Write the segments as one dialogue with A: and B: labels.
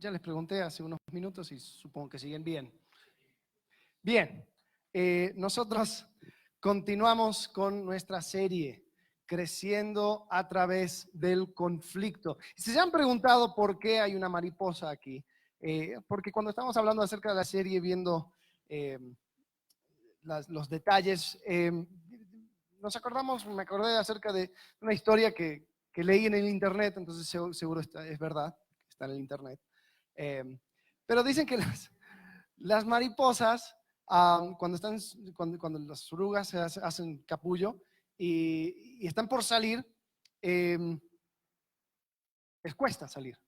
A: Ya les pregunté hace unos minutos y supongo que siguen bien. Bien, nosotros continuamos con nuestra serie, Creciendo a través del conflicto. Si se han preguntado por qué hay una mariposa aquí, porque cuando estamos hablando acerca de la serie, viendo los detalles, me acordé acerca de una historia que leí en el internet, entonces seguro es verdad, está en el internet. Pero dicen que las mariposas, cuando las orugas hacen capullo y están por salir, les cuesta salir.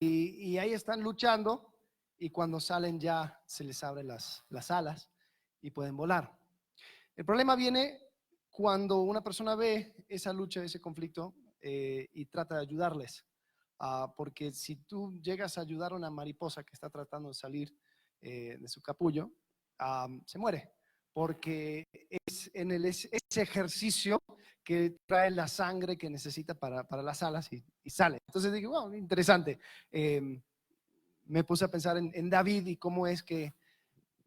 A: Y ahí están luchando y cuando salen ya se les abren las alas y pueden volar. El problema viene cuando una persona ve esa lucha, ese conflicto y trata de ayudarles. Porque si tú llegas a ayudar a una mariposa que está tratando de salir de su capullo, se muere, porque es ese ejercicio que trae la sangre que necesita para las alas y sale. Entonces dije, wow, interesante. Me puse a pensar en David y cómo es que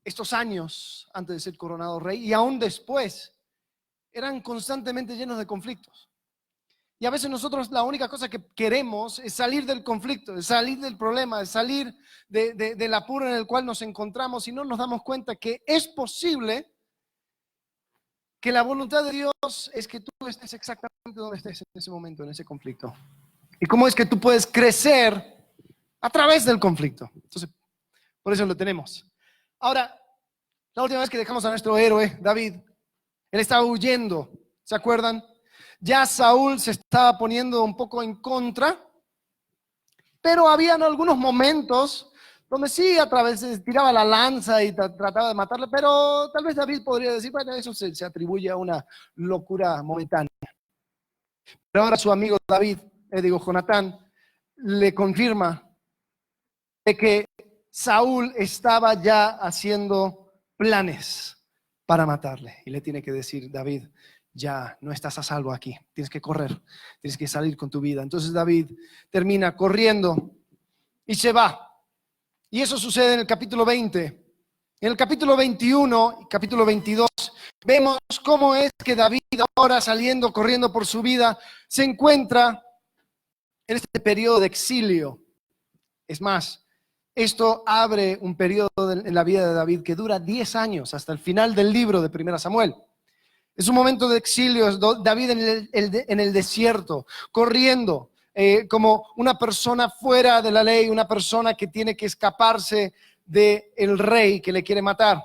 A: estos años antes de ser coronado rey y aún después eran constantemente llenos de conflictos. Y a veces nosotros la única cosa que queremos es salir del conflicto, es salir del problema, es salir del apuro en el cual nos encontramos y no nos damos cuenta que es posible que la voluntad de Dios es que tú estés exactamente donde estés en ese momento, en ese conflicto. Y cómo es que tú puedes crecer a través del conflicto. Entonces, por eso lo tenemos. Ahora, la última vez que dejamos a nuestro héroe, David, él estaba huyendo, ¿se acuerdan? Ya Saúl se estaba poniendo un poco en contra, pero habían algunos momentos donde sí, a través tiraba la lanza y trataba de matarle, pero tal vez David podría decir, bueno, eso se atribuye a una locura momentánea. Pero ahora su amigo David, Jonatán, le confirma de que Saúl estaba ya haciendo planes para matarle. Y le tiene que decir, David, ya no estás a salvo aquí, tienes que correr, tienes que salir con tu vida. Entonces David termina corriendo y se va. Y eso sucede en el capítulo 20. En el capítulo 21 y capítulo 22 vemos cómo es que David, ahora saliendo, corriendo por su vida, se encuentra en este periodo de exilio. Es más, esto abre un periodo en la vida de David que dura 10 años, hasta el final del libro de 1 Samuel. Es un momento de exilio, David en el desierto, corriendo como una persona fuera de la ley, una persona que tiene que escaparse del rey que le quiere matar.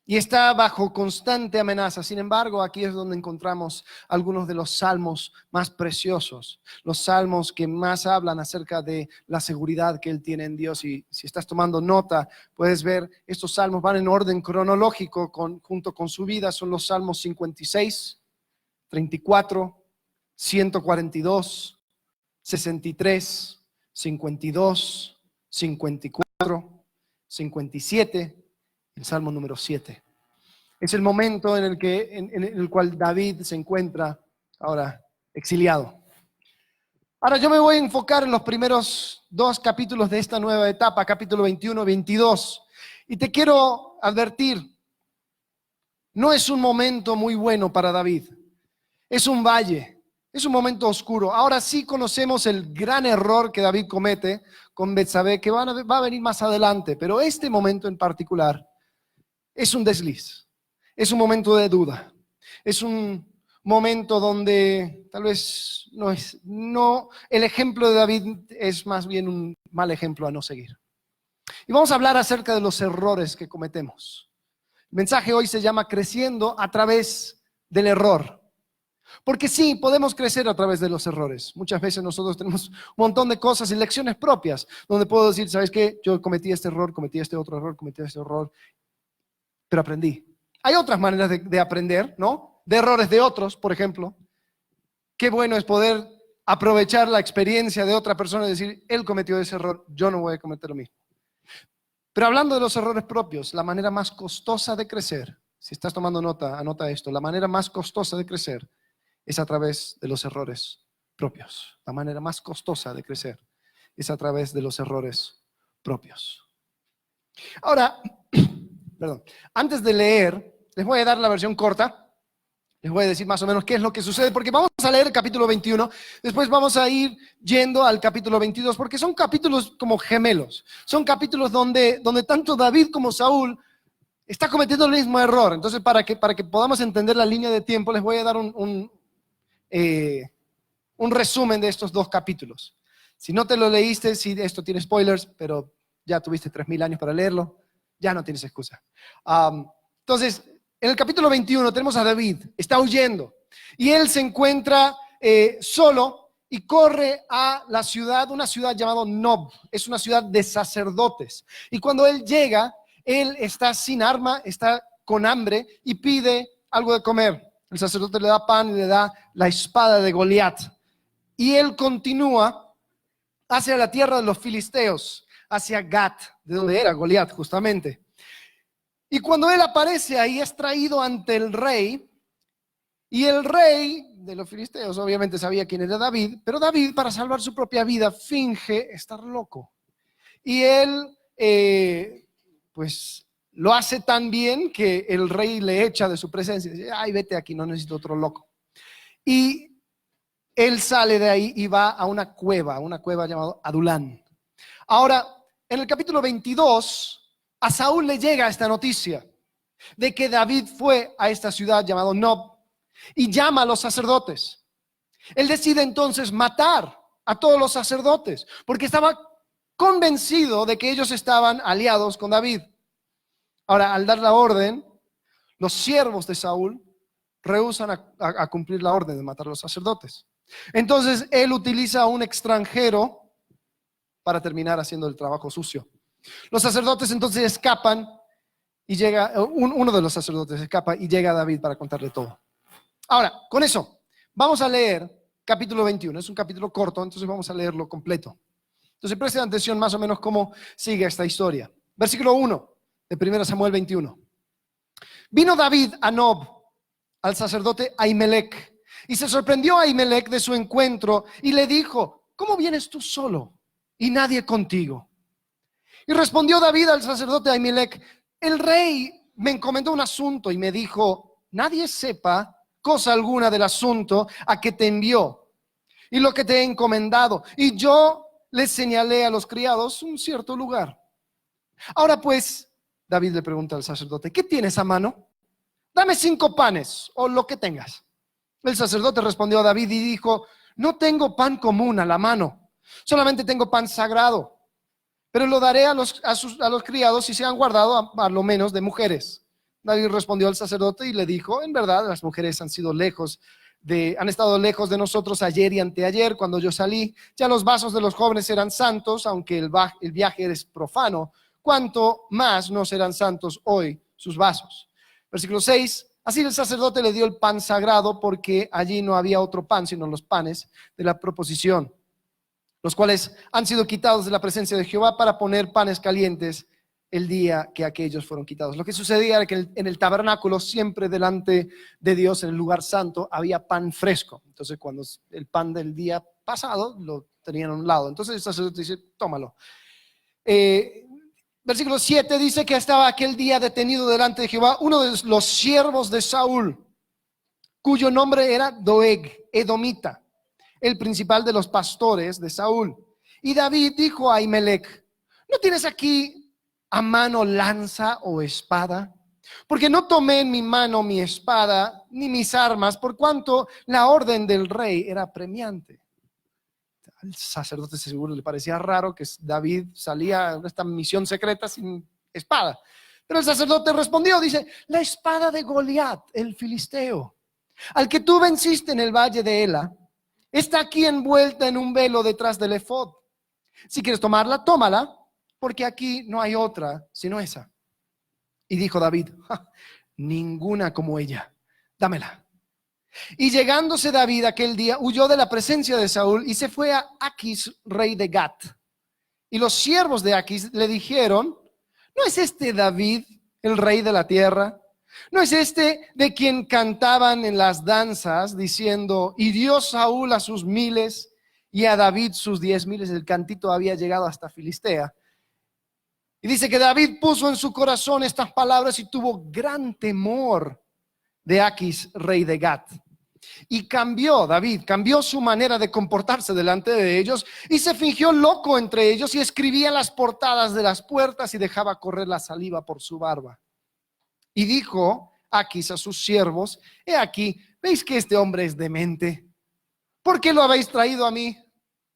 A: Y está bajo constante amenaza. Sin embargo, aquí es donde encontramos algunos de los salmos más preciosos, los salmos que más hablan acerca de la seguridad que él tiene en Dios. Y si estás tomando nota, puedes ver, estos salmos van en orden cronológico junto con su vida. Son los salmos 56, 34, 142, 63, 52, 54, 57. El Salmo número 7. Es el momento en el cual David se encuentra ahora exiliado. Ahora yo me voy a enfocar en los primeros 2 capítulos de esta nueva etapa, capítulo 21, 22. Y te quiero advertir, no es un momento muy bueno para David. Es un valle, es un momento oscuro. Ahora sí conocemos el gran error que David comete con Betsabé, que va a venir más adelante, pero este momento en particular es un desliz, es un momento de duda, es un momento donde tal vez el ejemplo de David es más bien un mal ejemplo a no seguir. Y vamos a hablar acerca de los errores que cometemos. El mensaje hoy se llama Creciendo a través del error. Porque sí, podemos crecer a través de los errores. Muchas veces nosotros tenemos un montón de cosas y lecciones propias, donde puedo decir, ¿sabes qué? Yo cometí este error, cometí este otro error, cometí este error, pero aprendí. Hay otras maneras de aprender, ¿no? De errores de otros, por ejemplo. Qué bueno es poder aprovechar la experiencia de otra persona y decir, él cometió ese error, yo no voy a cometer lo mismo. Pero hablando de los errores propios, la manera más costosa de crecer, si estás tomando nota, anota esto, la manera más costosa de crecer es a través de los errores propios. La manera más costosa de crecer es a través de los errores propios. Ahora, perdón, antes de leer, les voy a dar la versión corta. Les voy a decir más o menos qué es lo que sucede, porque vamos a leer el capítulo 21, después vamos a ir yendo al capítulo 22, porque son capítulos como gemelos. Son capítulos donde tanto David como Saúl está cometiendo el mismo error. Entonces, para que podamos entender la línea de tiempo, les voy a dar un resumen de estos dos capítulos. Si no te lo leíste, si esto tiene spoilers, pero ya tuviste 3000 años para leerlo, ya no tienes excusa. Entonces, en el capítulo 21 tenemos a David, está huyendo, y él se encuentra solo y corre a la ciudad, una ciudad llamada Nob, es una ciudad de sacerdotes. Y cuando él llega, él está sin arma, está con hambre y pide algo de comer. El sacerdote le da pan y le da la espada de Goliat. Y él continúa hacia la tierra de los filisteos, hacia Gat, de donde era Goliat justamente. Y cuando él aparece ahí, es traído ante el rey, y el rey de los filisteos obviamente sabía quién era David, pero David, para salvar su propia vida, finge estar loco. Y él, pues, lo hace tan bien que el rey le echa de su presencia. Dice, ay, vete aquí, no necesito otro loco. Y él sale de ahí y va a una cueva llamada Adulán. Ahora, en el capítulo 22, a Saúl le llega esta noticia de que David fue a esta ciudad llamada Nob y llama a los sacerdotes. Él decide entonces matar a todos los sacerdotes porque estaba convencido de que ellos estaban aliados con David. Ahora, al dar la orden, los siervos de Saúl rehúsan a cumplir la orden de matar a los sacerdotes. Entonces, él utiliza a un extranjero para terminar haciendo el trabajo sucio. Los sacerdotes entonces escapan y llega, uno de los sacerdotes escapa y llega a David para contarle todo. Ahora, con eso, vamos a leer capítulo 21. Es un capítulo corto, entonces vamos a leerlo completo. Entonces presten atención más o menos cómo sigue esta historia. Versículo 1 de 1 Samuel 21. Vino David a Nob, al sacerdote Ahimelech, y se sorprendió a Ahimelech de su encuentro y le dijo, ¿cómo vienes tú solo y nadie contigo? Y respondió David al sacerdote Ahimelech, el rey me encomendó un asunto y me dijo, nadie sepa cosa alguna del asunto a que te envió y lo que te he encomendado. Y yo le señalé a los criados un cierto lugar. Ahora pues, David le pregunta al sacerdote, ¿qué tienes a mano? Dame 5 panes o lo que tengas. El sacerdote respondió a David y dijo, no tengo pan común a la mano, solamente tengo pan sagrado. Pero lo daré a los criados si se han guardado a lo menos de mujeres. David respondió al sacerdote y le dijo, en verdad las mujeres han estado lejos de nosotros ayer y anteayer cuando yo salí. Ya los vasos de los jóvenes eran santos, aunque el viaje es profano. ¿Cuánto más no serán santos hoy sus vasos? Versículo 6. Así el sacerdote le dio el pan sagrado porque allí no había otro pan sino los panes de la proposición, los cuales han sido quitados de la presencia de Jehová para poner panes calientes el día que aquellos fueron quitados. Lo que sucedía era que en el tabernáculo, siempre delante de Dios, en el lugar santo, había pan fresco. Entonces, cuando el pan del día pasado, lo tenían a un lado. Entonces el sacerdote dice, tómalo. Versículo 7 dice que estaba aquel día detenido delante de Jehová uno de los siervos de Saúl, cuyo nombre era Doeg, edomita, el principal de los pastores de Saúl. Y David dijo a Ahimelech, ¿no tienes aquí a mano lanza o espada? Porque no tomé en mi mano mi espada ni mis armas, por cuanto la orden del rey era apremiante. Al sacerdote seguro le parecía raro que David salía de esta misión secreta sin espada. Pero el sacerdote respondió, dice, la espada de Goliat, el filisteo, al que tú venciste en el valle de Ela, está aquí envuelta en un velo detrás del efod. Si quieres tomarla, tómala, porque aquí no hay otra sino esa. Y dijo David, ninguna como ella, dámela. Y llegándose David aquel día, huyó de la presencia de Saúl y se fue a Aquis, rey de Gat. Y los siervos de Aquis le dijeron, ¿no es este David el rey de la tierra? ¿No es este de quien cantaban en las danzas diciendo, hirió Saúl a sus miles y a David sus 10,000. El cantito había llegado hasta Filistea. Y dice que David puso en su corazón estas palabras y tuvo gran temor de Aquis, rey de Gat. Y David cambió su manera de comportarse delante de ellos y se fingió loco entre ellos y escribía en las portadas de las puertas y dejaba correr la saliva por su barba. Y dijo Aquis a sus siervos: he aquí, ¿veis que este hombre es demente? ¿Por qué lo habéis traído a mí?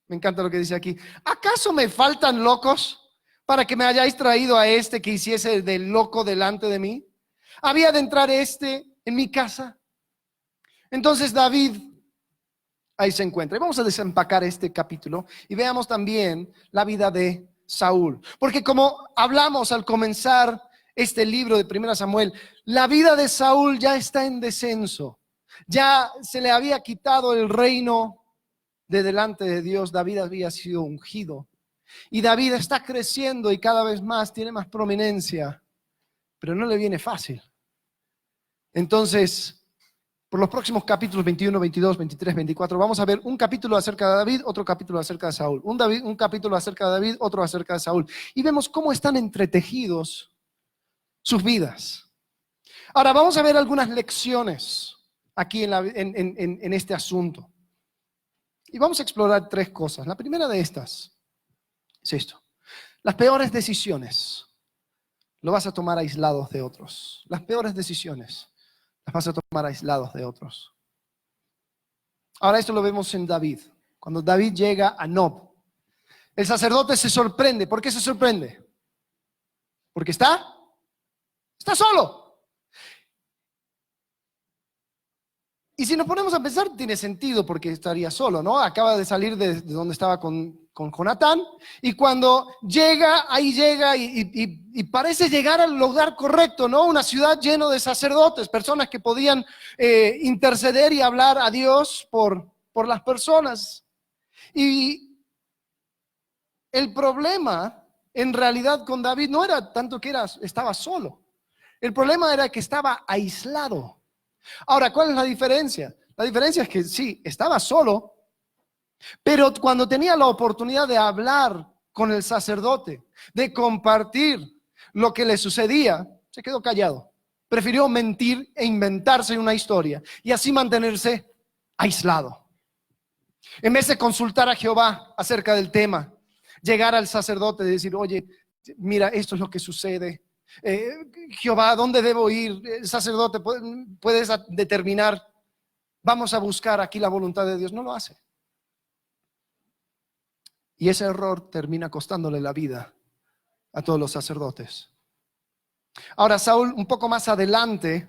A: Me encanta lo que dice aquí. ¿Acaso me faltan locos para que me hayáis traído a este que hiciese de loco delante de mí? ¿Había de entrar este en mi casa? Entonces David ahí se encuentra. Y vamos a desempacar este capítulo y veamos también la vida de Saúl. Porque como hablamos al comenzar este libro de 1 Samuel, la vida de Saúl ya está en descenso. Ya se le había quitado el reino de delante de Dios. David había sido ungido. Y David está creciendo y cada vez más tiene más prominencia, pero no le viene fácil. Entonces, por los próximos capítulos 21, 22, 23, 24, vamos a ver un capítulo acerca de David, otro capítulo acerca de Saúl. Un capítulo acerca de David, otro acerca de Saúl. Y vemos cómo están entretejidos sus vidas. Ahora, vamos a ver algunas lecciones aquí en este asunto. Y vamos a explorar 3 cosas. La primera de estas es esto: las peores decisiones lo vas a tomar aislados de otros. Las peores decisiones las vas a tomar aislados de otros. Ahora esto lo vemos en David. Cuando David llega a Nob, el sacerdote se sorprende. ¿Por qué se sorprende? Porque está solo. Y si nos ponemos a pensar, tiene sentido porque estaría solo, ¿no? Acaba de salir de donde estaba con Jonatán, y cuando llega, ahí llega y parece llegar al lugar correcto, ¿no? Una ciudad llena de sacerdotes, personas que podían interceder y hablar a Dios por las personas. Y el problema en realidad con David no era tanto que estaba solo. El problema era que estaba aislado. Ahora, ¿cuál es la diferencia? La diferencia es que sí, estaba solo, pero cuando tenía la oportunidad de hablar con el sacerdote, de compartir lo que le sucedía, se quedó callado. Prefirió mentir e inventarse una historia y así mantenerse aislado. En vez de consultar a Jehová acerca del tema, llegar al sacerdote y decir: oye, mira, esto es lo que sucede. Jehová, ¿dónde debo ir? El sacerdote, ¿puedes determinar? Vamos a buscar aquí la voluntad de Dios. No lo hace. Y ese error termina costándole la vida a todos los sacerdotes. Ahora, Saúl, un poco más adelante,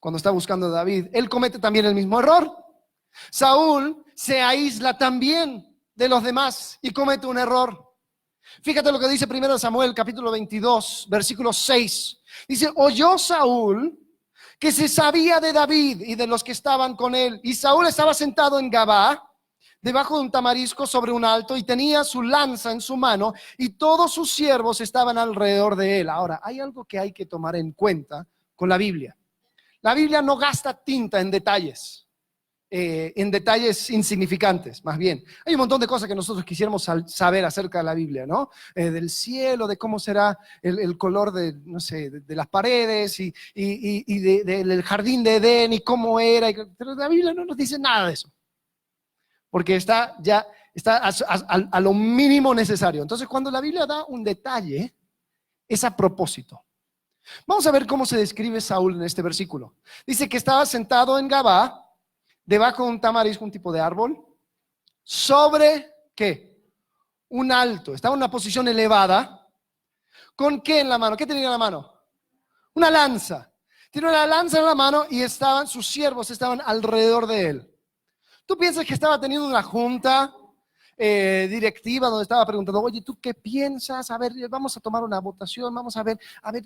A: cuando está buscando a David, él comete también el mismo error. Saúl se aísla también de los demás y comete un error. Fíjate lo que dice 1 Samuel capítulo 22, versículo 6. Dice: oyó Saúl que se sabía de David y de los que estaban con él. Y Saúl estaba sentado en Gabá, debajo de un tamarisco sobre un alto, y tenía su lanza en su mano, y todos sus siervos estaban alrededor de él. Ahora, hay algo que hay que tomar en cuenta con la Biblia. La Biblia no gasta tinta en detalles insignificantes, más bien. Hay un montón de cosas que nosotros quisiéramos saber acerca de la Biblia, ¿no? Del cielo, de cómo será el color de, no sé, de las paredes y del jardín de Edén y cómo era. Pero la Biblia no nos dice nada de eso, porque está a lo mínimo necesario. Entonces, cuando la Biblia da un detalle, es a propósito. Vamos a ver cómo se describe Saúl en este versículo. Dice que estaba sentado en Gabá, debajo de un tamarisco, un tipo de árbol, sobre, ¿qué? Un alto. Estaba en una posición elevada. ¿Con qué en la mano? ¿Qué tenía en la mano? Una lanza. Tiene una lanza en la mano y sus siervos estaban alrededor de él. ¿Tú piensas que estaba teniendo una junta directiva donde estaba preguntando: oye, ¿tú qué piensas? A ver, vamos a tomar una votación, vamos a ver,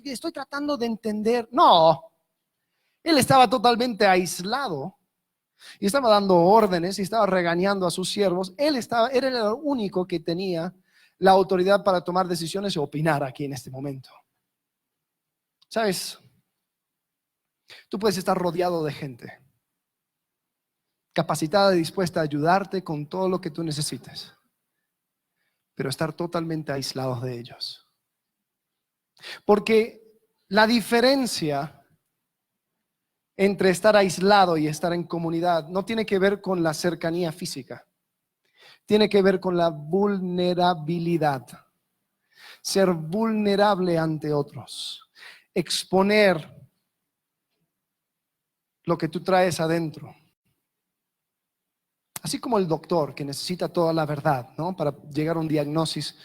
A: estoy tratando de entender. No, él estaba totalmente aislado y estaba dando órdenes y estaba regañando a sus siervos. Era el único que tenía la autoridad para tomar decisiones y opinar aquí en este momento. ¿Sabes? Tú puedes estar rodeado de gente capacitada y dispuesta a ayudarte con todo lo que tú necesites, pero estar totalmente aislados de ellos. Porque la diferencia entre estar aislado y estar en comunidad no tiene que ver con la cercanía física, tiene que ver con la vulnerabilidad. Ser vulnerable ante otros, exponer lo que tú traes adentro. Así como el doctor que necesita toda la verdad, ¿no? Para llegar a un diagnóstico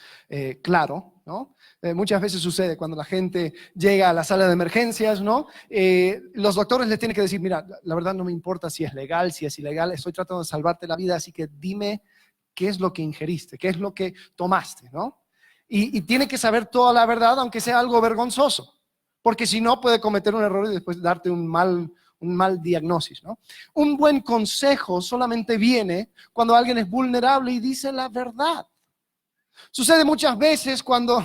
A: claro, ¿no? Muchas veces sucede cuando la gente llega a la sala de emergencias, ¿no? Los doctores les tienen que decir, mira, la verdad no me importa si es legal, si es ilegal, estoy tratando de salvarte la vida, así que dime qué es lo que ingeriste, qué es lo que tomaste, ¿no? Y tiene que saber toda la verdad, aunque sea algo vergonzoso, porque si no puede cometer un error y después darte un mal diagnóstico, ¿no? Un buen consejo solamente viene cuando alguien es vulnerable y dice la verdad. Sucede muchas veces cuando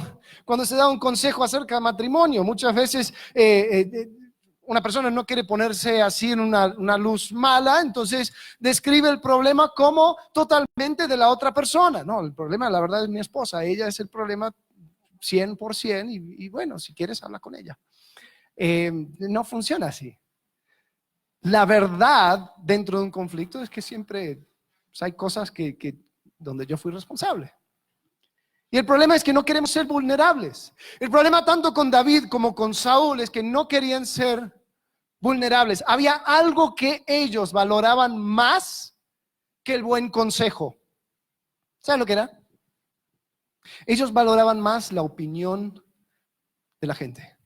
A: se da un consejo acerca de matrimonio. Muchas veces una persona no quiere ponerse así en una luz mala, entonces describe el problema como totalmente de la otra persona. No, el problema la verdad es mi esposa, ella es el problema 100% y bueno, si quieres habla con ella. No funciona así. La verdad dentro de un conflicto es que siempre hay cosas donde yo fui responsable. Y el problema es que no queremos ser vulnerables. El problema tanto con David como con Saúl es que no querían ser vulnerables. Había algo que ellos valoraban más que el buen consejo. ¿Saben lo que era? Ellos valoraban más la opinión de la gente.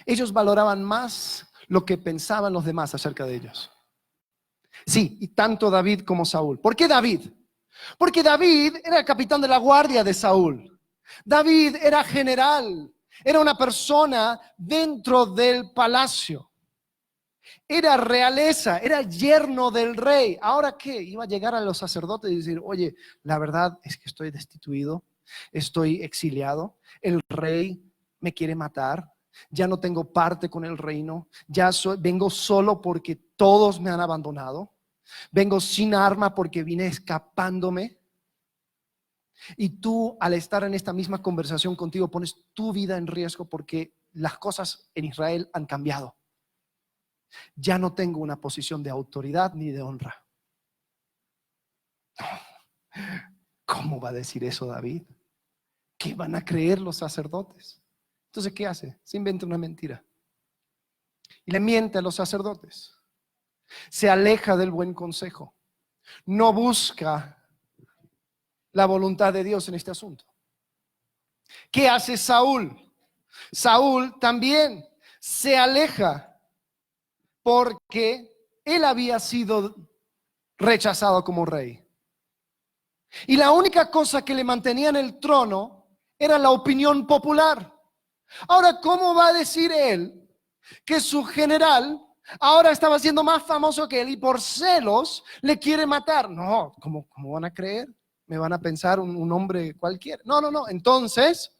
A: Ellos valoraban más lo que pensaban los demás acerca de ellos. Sí, y tanto David como Saúl. ¿Por qué David? Porque David era el capitán de la guardia de Saúl. David era general, era una persona dentro del palacio. Era realeza, era yerno del rey. ¿Ahora qué? Iba a llegar a los sacerdotes y decir, oye, la verdad es que estoy destituido, estoy exiliado, el rey me quiere matar, ya no tengo parte con el reino, vengo solo porque todos me han abandonado, vengo sin arma porque vine escapándome. Y tú, al estar en esta misma conversación contigo, pones tu vida en riesgo porque las cosas en Israel han cambiado. Ya no tengo una posición de autoridad ni de honra. ¿Cómo va a decir eso David? ¿Qué van a creer los sacerdotes? Entonces, ¿qué hace? Se inventa una mentira. Y le miente a los sacerdotes. Se aleja del buen consejo. No busca la voluntad de Dios en este asunto. ¿Qué hace Saúl? Saúl también se aleja porque él había sido rechazado como rey. Y la única cosa que le mantenía en el trono era la opinión popular. Ahora, ¿cómo va a decir él que su general ahora estaba siendo más famoso que él y por celos le quiere matar? No, ¿cómo van a creer? Me van a pensar un hombre cualquiera. No. Entonces,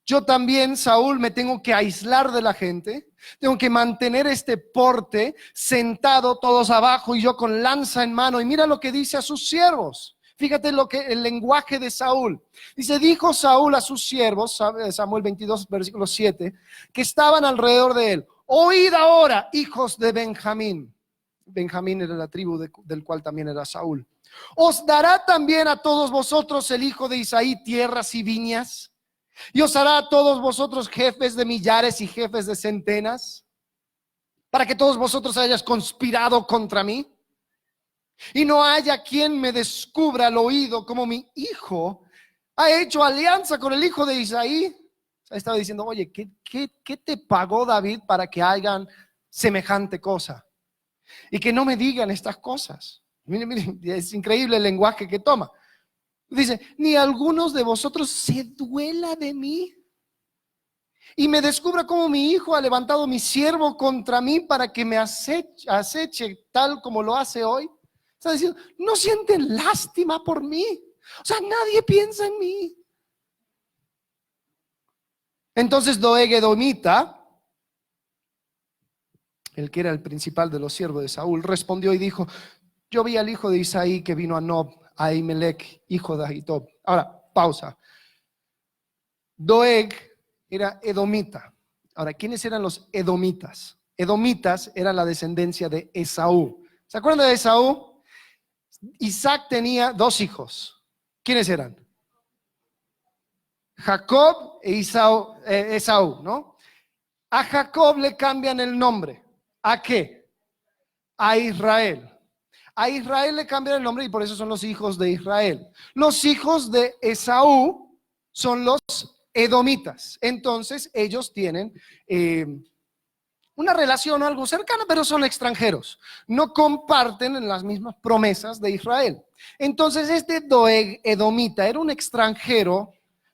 A: yo también, Saúl, me tengo que aislar de la gente, tengo que mantener este porte, sentado todos abajo y yo con lanza en mano. Y mira lo que dice a sus siervos. Fíjate el lenguaje de Saúl. Dice, dijo Saúl a sus siervos, Samuel 22, versículo 7, que estaban alrededor de él. Oíd ahora, hijos de Benjamín. Benjamín era la tribu del cual también era Saúl. ¿Os dará también a todos vosotros el hijo de Isaí tierras y viñas? ¿Y os hará a todos vosotros jefes de millares y jefes de centenas? Para que todos vosotros hayáis conspirado contra mí. Y no haya quien me descubra al oído como mi hijo ha hecho alianza con el hijo de Isaí. Estaba diciendo, oye, ¿qué te pagó David para que hagan semejante cosa? Y que no me digan estas cosas. Miren, es increíble el lenguaje que toma. Dice, ni algunos de vosotros se duela de mí y me descubra cómo mi hijo ha levantado mi siervo contra mí para que me aceche tal como lo hace hoy. Está diciendo, no sienten lástima por mí. O sea, nadie piensa en mí. Entonces Doeg Edomita, el que era el principal de los siervos de Saúl, respondió y dijo, yo vi al hijo de Isaí que vino a Nob, a Ahimelech, hijo de Ahitob. Ahora, pausa. Doeg era edomita. Ahora, ¿quiénes eran los edomitas? Edomitas era la descendencia de Esaú. ¿Se acuerdan de Esaú? Isaac tenía dos hijos. ¿Quiénes eran? Jacob e Esaú, ¿no? A Jacob le cambian el nombre. ¿A qué? A Israel. A Israel le cambian el nombre y por eso son los hijos de Israel. Los hijos de Esaú son los edomitas. Entonces ellos tienen una relación algo cercana, pero son extranjeros. No comparten en las mismas promesas de Israel. Entonces este Doeg edomita era un extranjero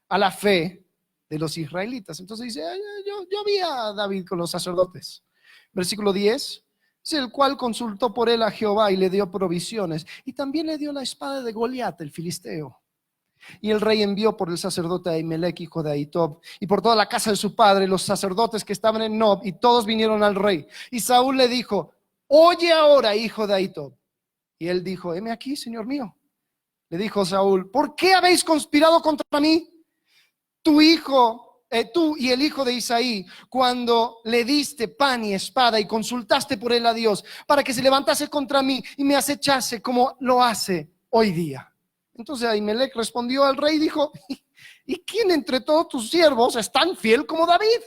A: a la fe de los israelitas. Entonces dice, yo vi a David con los sacerdotes. Versículo 10. El cual consultó por él a Jehová y le dio provisiones. Y también le dio la espada de Goliat, el filisteo. Y el rey envió por el sacerdote Ahimelech, hijo de Ahitob, y por toda la casa de su padre, los sacerdotes que estaban en Nob, y todos vinieron al rey. Y Saúl le dijo, oye ahora, hijo de Ahitob. Y él dijo, heme aquí, señor mío. Le dijo Saúl, ¿por qué habéis conspirado contra mí? Tu hijo, tú y el hijo de Isaí, cuando le diste pan y espada y consultaste por él a Dios, para que se levantase contra mí y me acechase como lo hace hoy día. Entonces Ahimelech respondió al rey y dijo, ¿y quién entre todos tus siervos es tan fiel como David?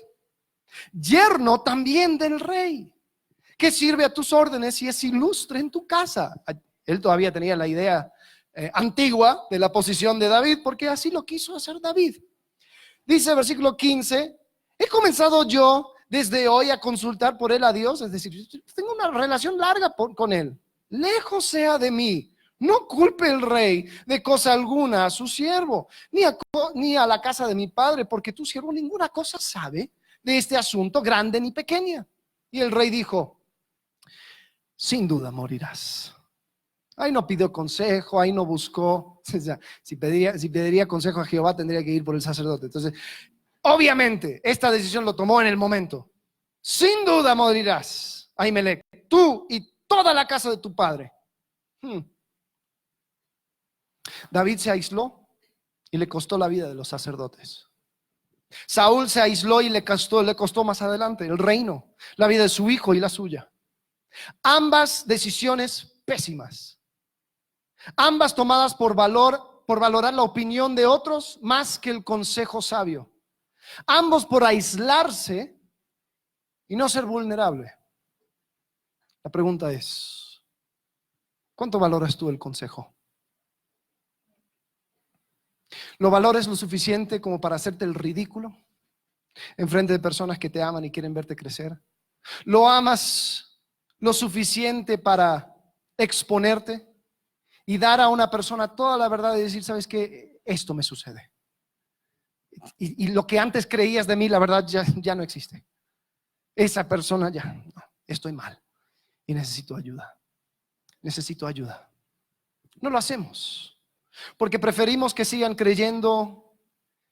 A: Yerno también del rey, que sirve a tus órdenes y es ilustre en tu casa. Él todavía tenía la idea antigua de la posición de David, porque así lo quiso hacer David. Dice versículo 15, he comenzado yo desde hoy a consultar por él a Dios, es decir, tengo una relación larga con él. Lejos sea de mí, no culpe el rey de cosa alguna a su siervo, ni a la casa de mi padre, porque tu siervo ninguna cosa sabe de este asunto, grande ni pequeña. Y el rey dijo, sin duda morirás. Ahí no pidió consejo, ahí no buscó. O sea, si pediría consejo a Jehová, tendría que ir por el sacerdote. Entonces, obviamente, esta decisión lo tomó en el momento. Sin duda morirás, Ahimelech, tú y toda la casa de tu padre. David se aisló y le costó la vida de los sacerdotes. Saúl se aisló y le costó más adelante el reino, la vida de su hijo y la suya. Ambas decisiones pésimas. Ambas tomadas por valorar la opinión de otros más que el consejo sabio. Ambos por aislarse y no ser vulnerable. La pregunta es, ¿cuánto valoras tú el consejo? ¿Lo valoras lo suficiente como para hacerte el ridículo en frente de personas que te aman y quieren verte crecer? ¿Lo amas lo suficiente para exponerte y dar a una persona toda la verdad y decir, sabes qué, esto me sucede? Y lo que antes creías de mí, la verdad ya no existe. Esa persona ya, no, estoy mal y necesito ayuda. Necesito ayuda. No lo hacemos porque preferimos que sigan creyendo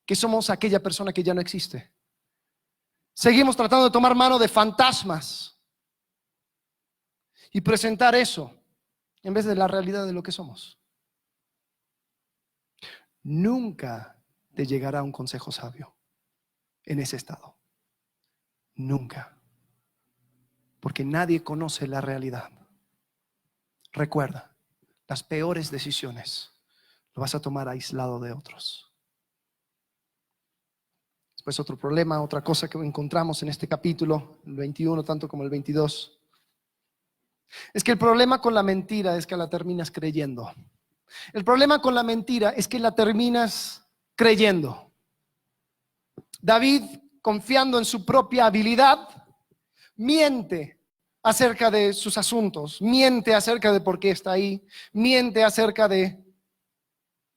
A: que somos aquella persona que ya no existe. Seguimos tratando de tomar mano de fantasmas y presentar eso en vez de la realidad de lo que somos. Nunca te llegará un consejo sabio en ese estado. Nunca. Porque nadie conoce la realidad. Recuerda, las peores decisiones lo vas a tomar aislado de otros. Después otro problema, otra cosa que encontramos en este capítulo, el 21 tanto como el 22. Es que el problema con la mentira es que la terminas creyendo. El problema con la mentira es que la terminas creyendo. David, confiando en su propia habilidad, miente acerca de sus asuntos, miente acerca de por qué está ahí, miente acerca de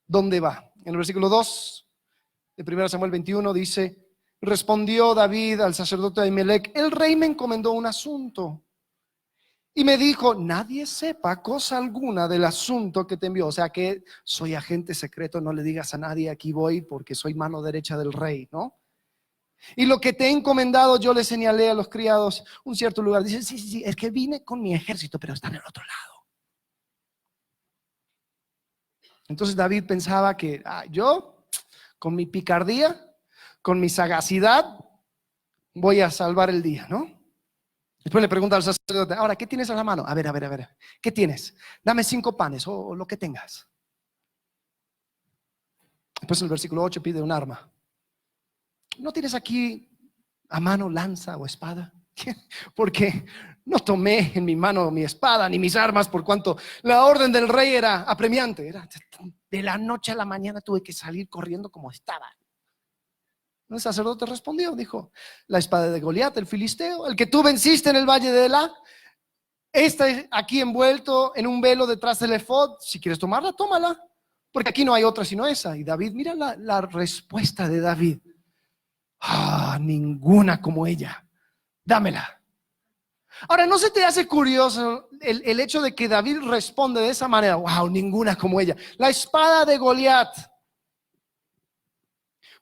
A: dónde va. En el versículo 2 de 1 Samuel 21 dice, respondió David al sacerdote Ahimelech, el rey me encomendó un asunto. Y me dijo, nadie sepa cosa alguna del asunto que te envió. O sea que soy agente secreto, no le digas a nadie, aquí voy porque soy mano derecha del rey, ¿no? Y lo que te he encomendado yo le señalé a los criados un cierto lugar. Dice, sí, es que vine con mi ejército, pero está en el otro lado. Entonces David pensaba que yo, con mi picardía, con mi sagacidad, voy a salvar el día, ¿no? Después le pregunta al sacerdote, ahora, ¿qué tienes en la mano? A ver, ¿qué tienes? Dame 5 panes o lo que tengas. Después en el versículo 8 pide un arma. ¿No tienes aquí a mano lanza o espada? Porque no tomé en mi mano mi espada ni mis armas, por cuanto la orden del rey era apremiante. Era de la noche a la mañana tuve que salir corriendo como estaba. El sacerdote respondió, dijo, la espada de Goliat, el filisteo, el que tú venciste en el valle de Elá, está aquí envuelto en un velo detrás del efod. Si quieres tomarla, tómala, porque aquí no hay otra sino esa. Y David, mira la respuesta de David. Ninguna como ella, dámela. Ahora, ¿no se te hace curioso el hecho de que David responde de esa manera? Wow, ninguna como ella. La espada de Goliat.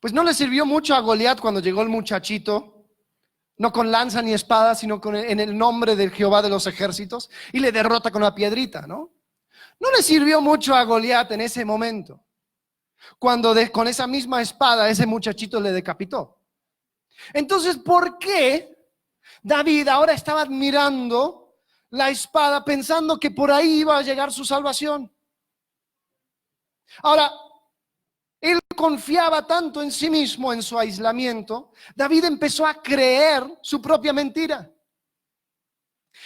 A: Pues no le sirvió mucho a Goliat cuando llegó el muchachito, no con lanza ni espada, sino en el nombre del Jehová de los ejércitos, y le derrota con una piedrita, ¿no? No le sirvió mucho a Goliat en ese momento, cuando con esa misma espada ese muchachito le decapitó. Entonces, ¿por qué David ahora estaba admirando la espada, pensando que por ahí iba a llegar su salvación? Ahora, él confiaba tanto en sí mismo, en su aislamiento. David empezó a creer su propia mentira,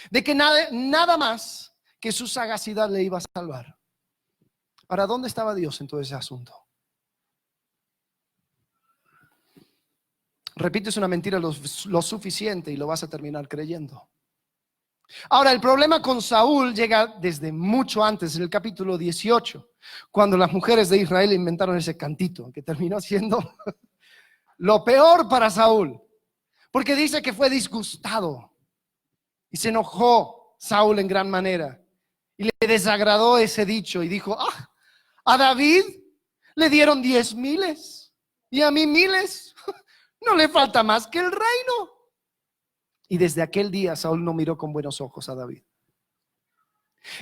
A: de que nada más que su sagacidad le iba a salvar. Ahora, ¿dónde estaba Dios en todo ese asunto? Repites una mentira lo suficiente y lo vas a terminar creyendo. Ahora, el problema con Saúl llega desde mucho antes, en el capítulo 18, cuando las mujeres de Israel inventaron ese cantito, que terminó siendo lo peor para Saúl, porque dice que fue disgustado y se enojó Saúl en gran manera y le desagradó ese dicho y dijo, a David le dieron 10,000 y a mí 1,000, no le falta más que el reino. Y desde aquel día Saúl no miró con buenos ojos a David.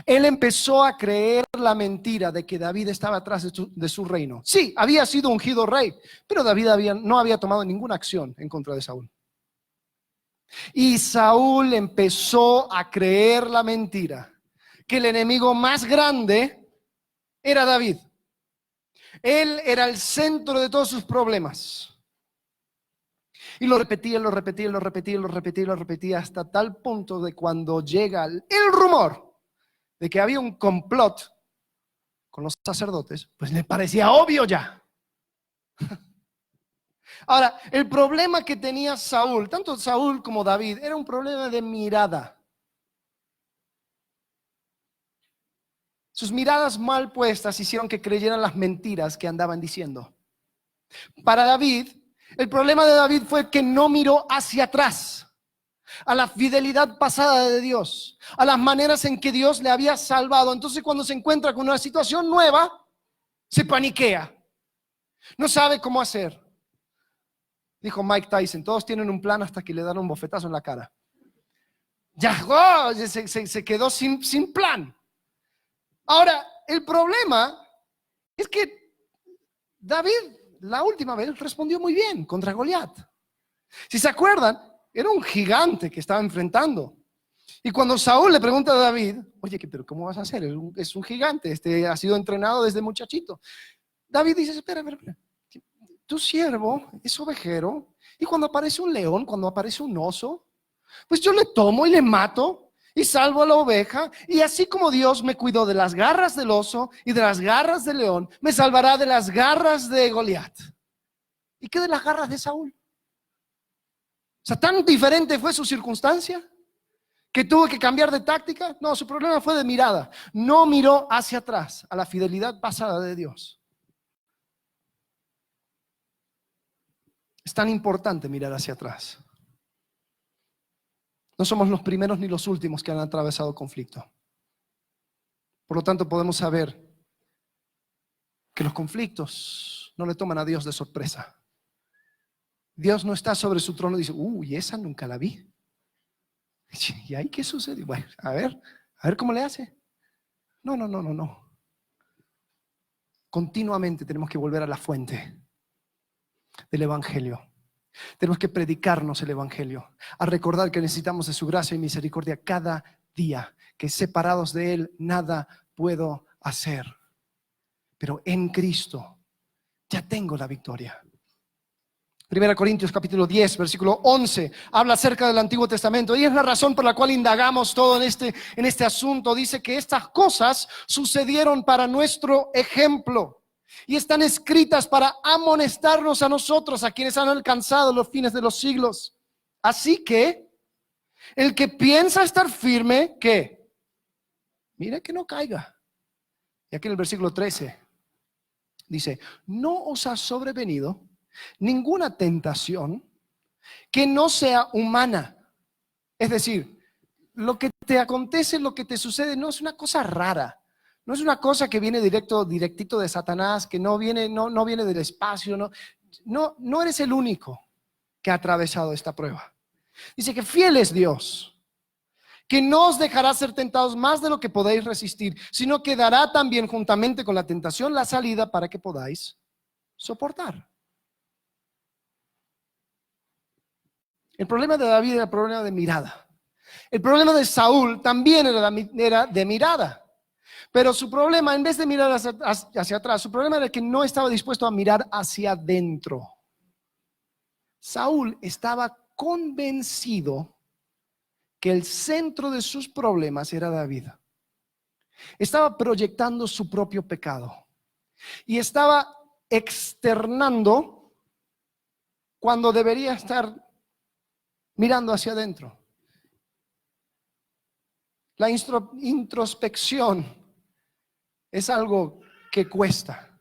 A: Él empezó a creer la mentira de que David estaba atrás de su reino. Sí, había sido ungido rey, pero David no había tomado ninguna acción en contra de Saúl. Y Saúl empezó a creer la mentira, que el enemigo más grande era David. Él era el centro de todos sus problemas. Y lo repetía hasta tal punto de cuando llega el rumor de que había un complot con los sacerdotes, pues le parecía obvio ya. Ahora, el problema que tenía Saúl, tanto Saúl como David, era un problema de mirada. Sus miradas mal puestas hicieron que creyeran las mentiras que andaban diciendo. Para David, el problema de David fue que no miró hacia atrás, a la fidelidad pasada de Dios, a las maneras en que Dios le había salvado. Entonces, cuando se encuentra con una situación nueva, se paniquea, no sabe cómo hacer. Dijo Mike Tyson, todos tienen un plan hasta que le dan un bofetazo en la cara. Ya, se quedó sin plan. Ahora, el problema es que David la última vez respondió muy bien contra Goliat. Si se acuerdan, era un gigante que estaba enfrentando. Y cuando Saúl le pregunta a David, oye, pero ¿cómo vas a hacer? Es un gigante, ha sido entrenado desde muchachito. David dice, espera. Tu siervo es ovejero, y cuando aparece un león, cuando aparece un oso, pues yo le tomo y le mato y salvo a la oveja, y así como Dios me cuidó de las garras del oso y de las garras del león, me salvará de las garras de Goliat. ¿Y qué de las garras de Saúl? O sea, tan diferente fue su circunstancia que tuvo que cambiar de táctica. No, su problema fue de mirada. No miró hacia atrás a la fidelidad pasada de Dios. Es tan importante mirar hacia atrás. No somos los primeros ni los últimos que han atravesado conflicto. Por lo tanto, podemos saber que los conflictos no le toman a Dios de sorpresa. Dios no está sobre su trono y dice, uy, esa nunca la vi. ¿Y ahí qué sucede? Bueno, a ver cómo le hace. No. continuamente tenemos que volver a la fuente del Evangelio. Tenemos que predicarnos el Evangelio, a recordar que necesitamos de su gracia y misericordia cada día, que separados de Él nada puedo hacer. Pero en Cristo ya tengo la victoria. 1 Corintios capítulo 10, versículo 11, habla acerca del Antiguo Testamento y es la razón por la cual indagamos todo en este asunto. Dice que estas cosas sucedieron para nuestro ejemplo y están escritas para amonestarnos a nosotros, a quienes han alcanzado los fines de los siglos. Así que el que piensa estar firme, ¿qué? Mire que no caiga. Y aquí en el versículo 13 dice, no os ha sobrevenido ninguna tentación que no sea humana. Es decir, lo que te acontece, lo que te sucede no es una cosa rara. No es una cosa que viene directito de Satanás, que no viene del espacio. No eres el único que ha atravesado esta prueba. Dice que fiel es Dios, que no os dejará ser tentados más de lo que podéis resistir, sino que dará también juntamente con la tentación la salida para que podáis soportar. El problema de David era el problema de mirada. El problema de Saúl también era de mirada. Pero su problema, en vez de mirar hacia atrás, su problema era que no estaba dispuesto a mirar hacia adentro. Saúl estaba convencido que el centro de sus problemas era David. Estaba proyectando su propio pecado y estaba externando cuando debería estar mirando hacia adentro. La introspección es algo que cuesta.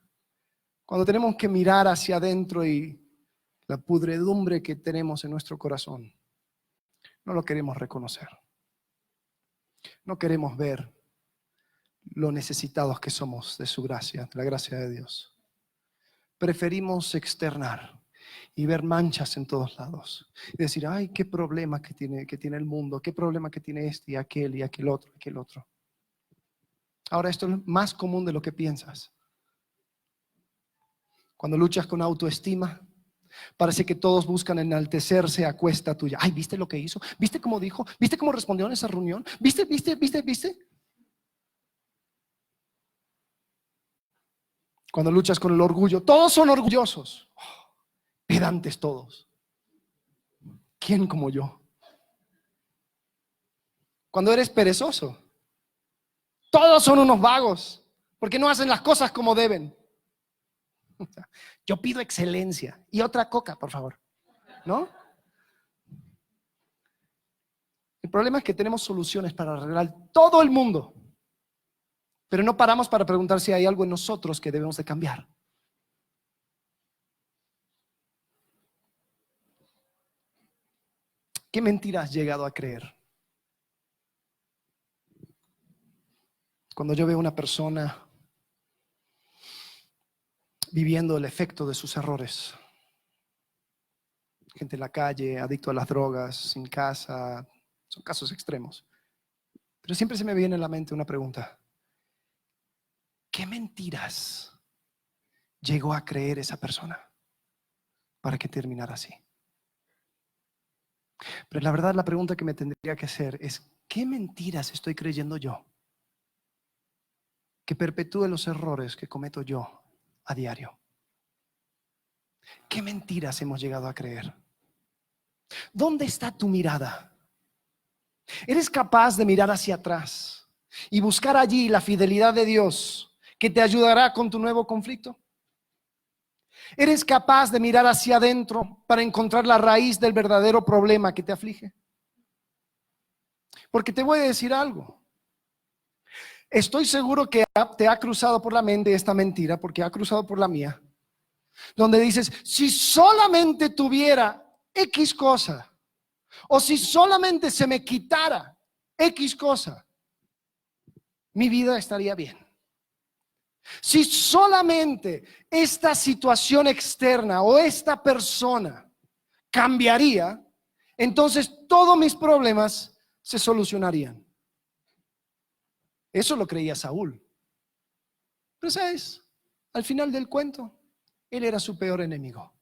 A: Cuando tenemos que mirar hacia adentro y la pudredumbre que tenemos en nuestro corazón, no lo queremos reconocer. No queremos ver lo necesitados que somos de su gracia, de la gracia de Dios. Preferimos externar y ver manchas en todos lados. Y decir, ay, qué problema que tiene el mundo, qué problema que tiene este y aquel otro. Ahora esto es más común de lo que piensas. Cuando luchas con autoestima, parece que todos buscan enaltecerse a cuesta tuya. Ay, ¿viste lo que hizo? ¿Viste cómo dijo? ¿Viste cómo respondió en esa reunión? ¿Viste? Cuando luchas con el orgullo, todos son orgullosos. Pedantes todos. ¿Quién como yo? Cuando eres perezoso, todos son unos vagos, porque no hacen las cosas como deben. Yo pido excelencia y otra coca, por favor. ¿No? El problema es que tenemos soluciones para arreglar todo el mundo, pero no paramos para preguntar si hay algo en nosotros que debemos de cambiar. ¿Qué mentira has llegado a creer? Cuando yo veo una persona viviendo el efecto de sus errores, gente en la calle, adicto a las drogas, sin casa, son casos extremos. Pero siempre se me viene a la mente una pregunta. ¿Qué mentiras llegó a creer esa persona para que terminara así? Pero la verdad, la pregunta que me tendría que hacer es, ¿qué mentiras estoy creyendo yo que perpetúe los errores que cometo yo a diario? ¿Qué mentiras hemos llegado a creer? ¿Dónde está tu mirada? ¿Eres capaz de mirar hacia atrás y buscar allí la fidelidad de Dios que te ayudará con tu nuevo conflicto? ¿Eres capaz de mirar hacia adentro para encontrar la raíz del verdadero problema que te aflige? Porque te voy a decir algo. Estoy seguro que te ha cruzado por la mente esta mentira, porque ha cruzado por la mía, donde dices, si solamente tuviera X cosa, o si solamente se me quitara X cosa, mi vida estaría bien. Si solamente esta situación externa o esta persona cambiaría, entonces todos mis problemas se solucionarían. Eso lo creía Saúl. Pero ¿sabes? al final del cuento, él era su peor enemigo.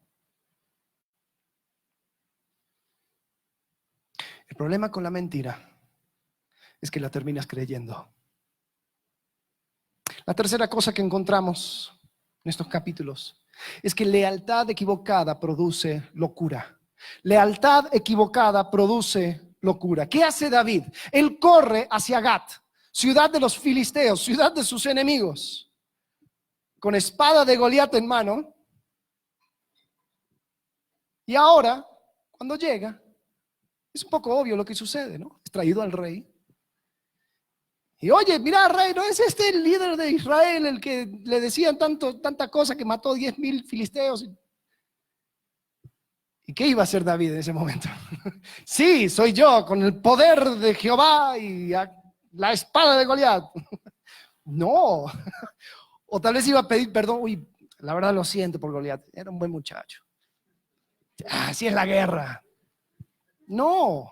A: El problema con la mentira es que la terminas creyendo. La tercera cosa que encontramos en estos capítulos es que lealtad equivocada produce locura. Lealtad equivocada produce locura. ¿Qué hace David? Él corre hacia Gat, ciudad de los filisteos, ciudad de sus enemigos, con espada de Goliat en mano. Y ahora, cuando llega, es un poco obvio lo que sucede, ¿no? Es traído al rey. Y oye, mira, rey, ¿no es este el líder de Israel el que le decían tanta cosa que mató 10,000 filisteos? ¿Y qué iba a hacer David en ese momento? Sí, soy yo, con el poder de Jehová y la espada de Goliat. No. O tal vez iba a pedir perdón. Uy, la verdad lo siento por Goliat. Era un buen muchacho. Así es la guerra. No.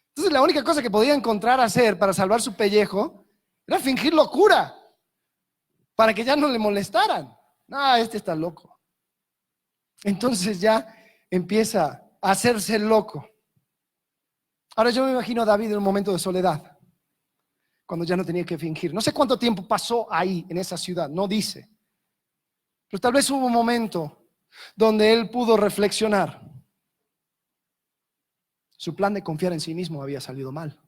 A: Entonces la única cosa que podía encontrar hacer para salvar su pellejo era fingir locura, para que ya no le molestaran. Este está loco. Entonces ya empieza a hacerse loco. Ahora yo me imagino a David en un momento de soledad, cuando ya no tenía que fingir. No sé cuánto tiempo pasó ahí, en esa ciudad, no dice. Pero tal vez hubo un momento donde él pudo reflexionar. Su plan de confiar en sí mismo había salido mal.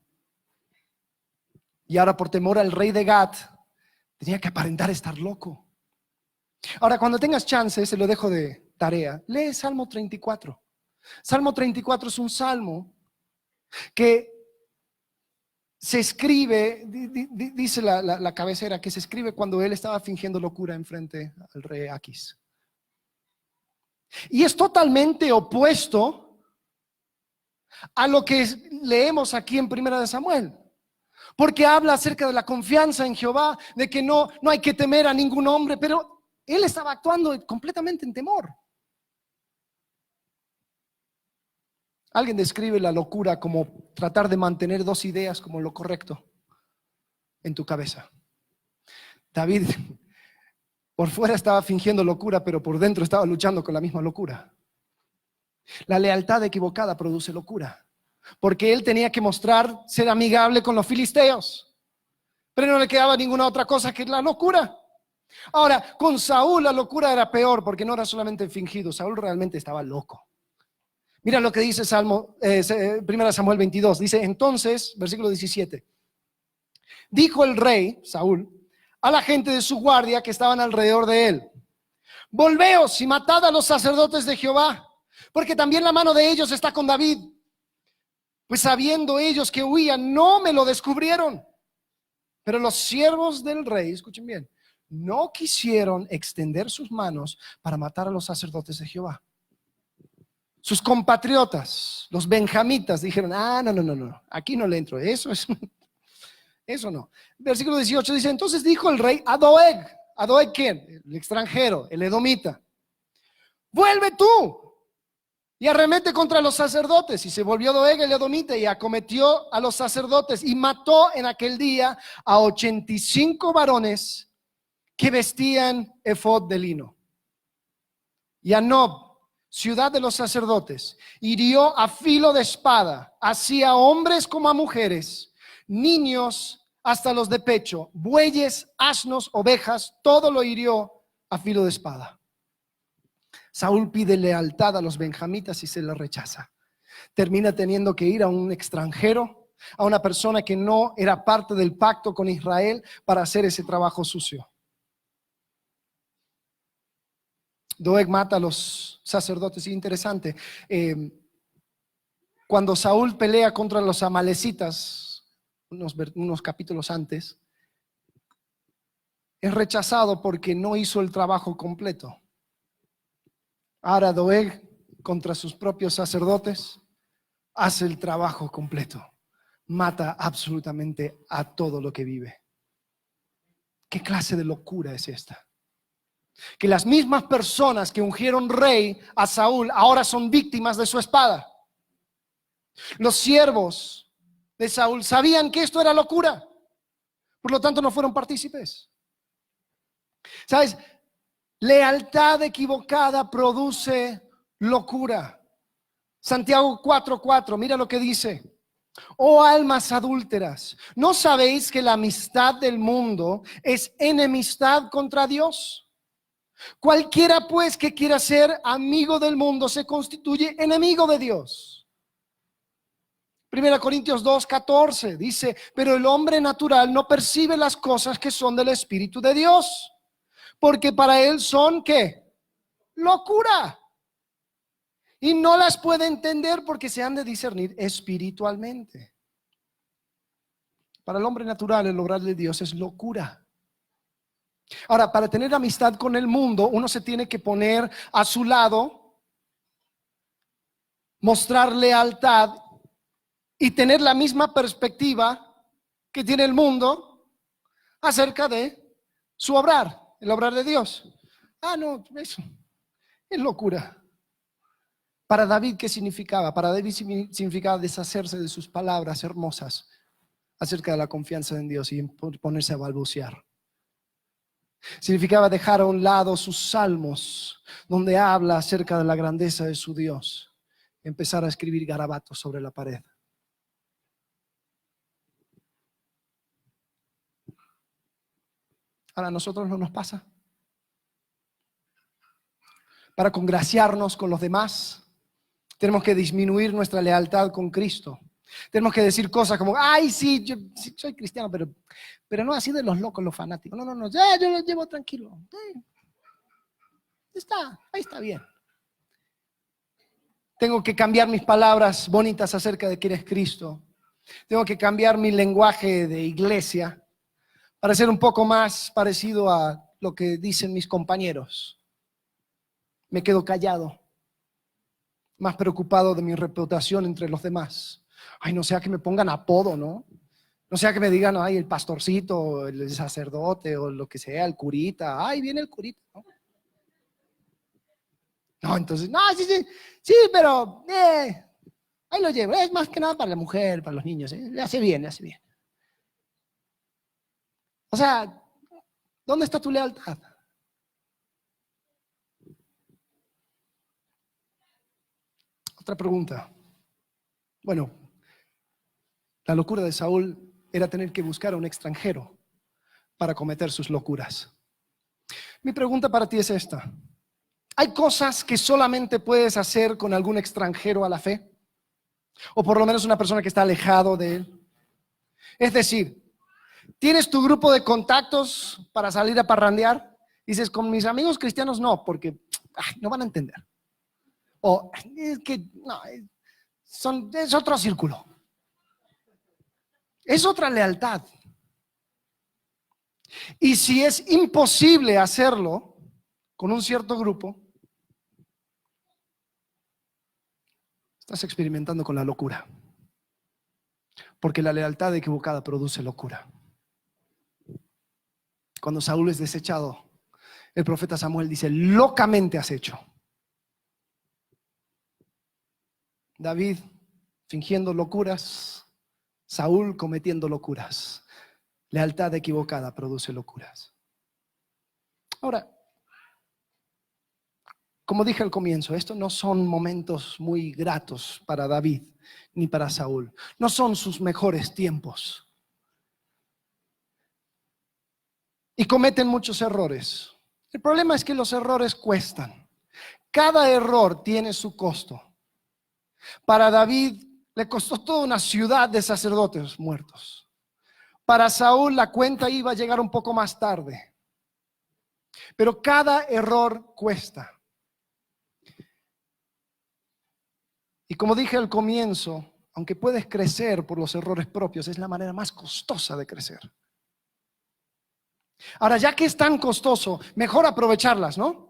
A: Y ahora por temor al rey de Gat, tenía que aparentar estar loco. Ahora cuando tengas chance, se lo dejo de tarea, lee Salmo 34. Salmo 34 es un salmo que se escribe, dice la cabecera, que se escribe cuando él estaba fingiendo locura enfrente al rey Aquis. Y es totalmente opuesto a lo que leemos aquí en Primera de Samuel, porque habla acerca de la confianza en Jehová, de que no hay que temer a ningún hombre, pero él estaba actuando completamente en temor. Alguien describe la locura como tratar de mantener dos ideas como lo correcto en tu cabeza. David por fuera estaba fingiendo locura, pero por dentro estaba luchando con la misma locura. La lealtad equivocada produce locura, porque él tenía que mostrar ser amigable con los filisteos, pero no le quedaba ninguna otra cosa que la locura. Ahora, con Saúl la locura era peor, porque no era solamente fingido, Saúl realmente estaba loco. Mira lo que dice 1 Samuel 22, dice entonces, versículo 17, dijo el rey, Saúl, a la gente de su guardia que estaban alrededor de él, volveos y matad a los sacerdotes de Jehová, porque también la mano de ellos está con David. Pues sabiendo ellos que huían, no me lo descubrieron. Pero los siervos del rey, escuchen bien, no quisieron extender sus manos para matar a los sacerdotes de Jehová. Sus compatriotas, los benjamitas, dijeron, no, aquí no le entro, eso no. Versículo 18 dice, entonces dijo el rey a Doeg, ¿quién? El extranjero, el edomita, vuelve tú y arremete contra los sacerdotes. Y se volvió Doeg el edomita y acometió a los sacerdotes y mató en aquel día a 85 varones que vestían efod de lino. Y a Nob, ciudad de los sacerdotes, hirió a filo de espada, así a hombres como a mujeres, niños hasta los de pecho, bueyes, asnos, ovejas, todo lo hirió a filo de espada. Saúl pide lealtad a los benjamitas y se la rechaza. Termina teniendo que ir a un extranjero, a una persona que no era parte del pacto con Israel para hacer ese trabajo sucio. Doeg mata a los sacerdotes. Interesante, cuando Saúl pelea contra los amalecitas, unos capítulos antes, es rechazado porque no hizo el trabajo completo. Ahora Doeg, contra sus propios sacerdotes, hace el trabajo completo. Mata absolutamente a todo lo que vive. ¿Qué clase de locura es esta? Que las mismas personas que ungieron rey a Saúl ahora son víctimas de su espada. Los siervos de Saúl sabían que esto era locura, por lo tanto no fueron partícipes. ¿Sabes? Lealtad equivocada produce locura. Santiago 4:4, mira lo que dice. Oh almas adúlteras, ¿no sabéis que la amistad del mundo es enemistad contra Dios? Cualquiera pues que quiera ser amigo del mundo se constituye enemigo de Dios. 1 Corintios 2:14 dice, pero el hombre natural no percibe las cosas que son del Espíritu de Dios, porque para él son, ¿qué? Locura. Y no las puede entender porque se han de discernir espiritualmente. Para el hombre natural el obrar de Dios es locura. Ahora, para tener amistad con el mundo, uno se tiene que poner a su lado, mostrar lealtad y tener la misma perspectiva que tiene el mundo acerca de su obrar, el obrar de Dios. No, eso es locura. Para David, ¿qué significaba? Para David significaba deshacerse de sus palabras hermosas acerca de la confianza en Dios y ponerse a balbucear. Significaba dejar a un lado sus salmos, donde habla acerca de la grandeza de su Dios, y empezar a escribir garabatos sobre la pared. Ahora, a nosotros no nos pasa. Para congraciarnos con los demás, tenemos que disminuir nuestra lealtad con Cristo. Tenemos que decir cosas como, ay, sí, yo sí, soy cristiano, pero no así de los locos, los fanáticos. No, yo lo llevo tranquilo. Ahí está bien. Tengo que cambiar mis palabras bonitas acerca de quién es Cristo. Tengo que cambiar mi lenguaje de iglesia para ser un poco más parecido a lo que dicen mis compañeros. Me quedo callado, más preocupado de mi reputación entre los demás. Ay, no sea que me pongan apodo, ¿no? No sea que me digan, ay, el pastorcito, el sacerdote o lo que sea, el curita. Ay, viene el curita, ¿no? No, entonces, no, sí, pero ahí lo llevo. Es más que nada para la mujer, para los niños. Le hace bien, le hace bien. O sea, ¿dónde está tu lealtad? Otra pregunta. Bueno, la locura de Saúl era tener que buscar a un extranjero para cometer sus locuras. Mi pregunta para ti es esta. ¿Hay cosas que solamente puedes hacer con algún extranjero a la fe? O por lo menos una persona que está alejado de él. Es decir, ¿tienes tu grupo de contactos para salir a parrandear? Dices, con mis amigos cristianos no, porque no van a entender. O es que no, es otro círculo. Es otra lealtad. Y si es imposible hacerlo con un cierto grupo, estás experimentando con la locura. Porque la lealtad equivocada produce locura. Cuando Saúl es desechado, el profeta Samuel dice, locamente has hecho. David fingiendo locuras, Saúl cometiendo locuras. Lealtad equivocada produce locuras. Ahora, como dije al comienzo, estos no son momentos muy gratos para David ni para Saúl. No son sus mejores tiempos. Y cometen muchos errores. El problema es que los errores cuestan. Cada error tiene su costo. Para David le costó toda una ciudad de sacerdotes muertos. Para Saúl la cuenta iba a llegar un poco más tarde. Pero cada error cuesta. Y como dije al comienzo, aunque puedes crecer por los errores propios, es la manera más costosa de crecer. Ahora, ya que es tan costoso, mejor aprovecharlas, ¿no?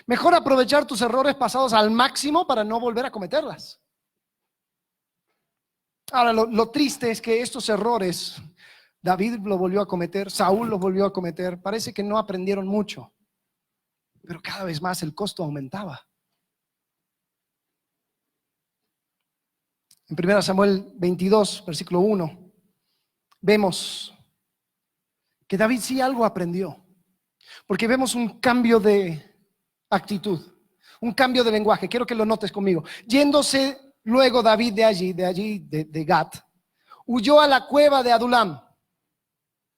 A: Mejor aprovechar tus errores pasados al máximo para no volver a cometerlas. Ahora, lo triste es que estos errores, David lo volvió a cometer, Saúl lo volvió a cometer, parece que no aprendieron mucho, pero cada vez más el costo aumentaba. En 1 Samuel 22, versículo 1, vemos que David sí algo aprendió. Porque vemos un cambio de actitud, un cambio de lenguaje. Quiero que lo notes conmigo. Yéndose luego David de Gat, huyó a la cueva de Adulam.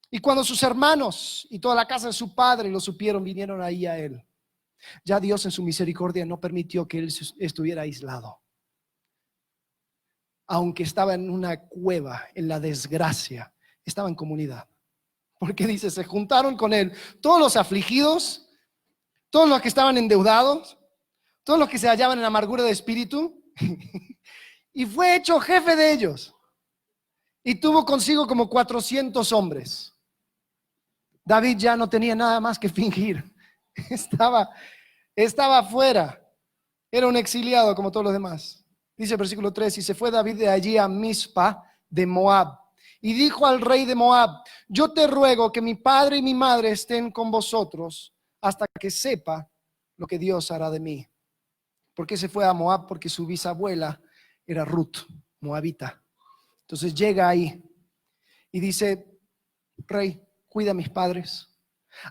A: Y cuando sus hermanos y toda la casa de su padre lo supieron, vinieron ahí a él. Ya Dios en su misericordia no permitió que él estuviera aislado. Aunque estaba en una cueva, en la desgracia, estaba en comunidad. Porque dice, se juntaron con él todos los afligidos, todos los que estaban endeudados, todos los que se hallaban en amargura de espíritu, y fue hecho jefe de ellos. Y tuvo consigo como 400 hombres. David ya no tenía nada más que fingir. Estaba afuera. Era un exiliado como todos los demás. Dice el versículo 3, y se fue David de allí a Mizpa de Moab. Y dijo al rey de Moab, yo te ruego que mi padre y mi madre estén con vosotros hasta que sepa lo que Dios hará de mí. ¿Por qué se fue a Moab? Porque su bisabuela era Ruth, moabita. Entonces llega ahí y dice, rey, cuida a mis padres